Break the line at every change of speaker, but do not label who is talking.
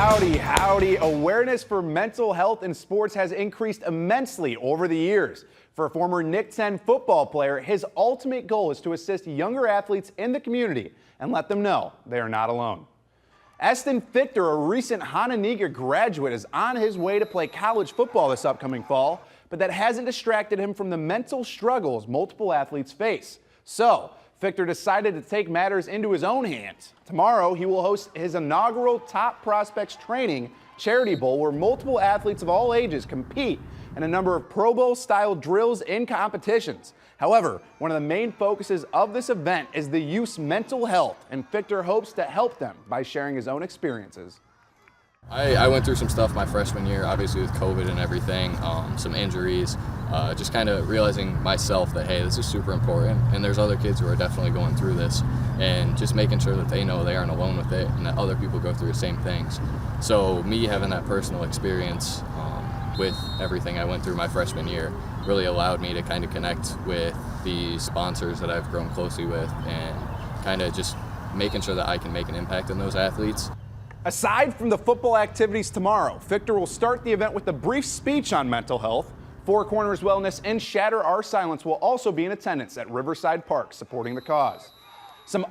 Howdy, howdy. Awareness for mental health in sports has increased immensely over the years. For a former NIC-10 football player, his ultimate goal is to assist younger athletes in the community and let them know they are not alone. Eston Fichter, a recent Hononegah graduate, is on his way to play college football this upcoming fall, but that hasn't distracted him from the mental struggles multiple athletes face. So, Fichter decided to take matters into his own hands. Tomorrow, he will host his inaugural Top Prospects Training Charity Bowl, where multiple athletes of all ages compete in a number of Pro Bowl-style drills and competitions. However, one of the main focuses of this event is the youth's mental health, and Fichter hopes to help them by sharing his own experiences.
I went through some stuff my freshman year, obviously with COVID and everything, some injuries, just kind of realizing myself that, hey, this is super important, and there's other kids who are definitely going through this, and just making sure that they know they aren't alone with it and that other people go through the same things. So me having that personal experience with everything I went through my freshman year really allowed me to kind of connect with the sponsors that I've grown closely with and kind of just making sure that I can make an impact on those athletes.
Aside from the football activities tomorrow, Fichter will start the event with a brief speech on mental health. Four Corners Wellness and Shatter Our Silence will also be in attendance at Riverside Park supporting the cause. Some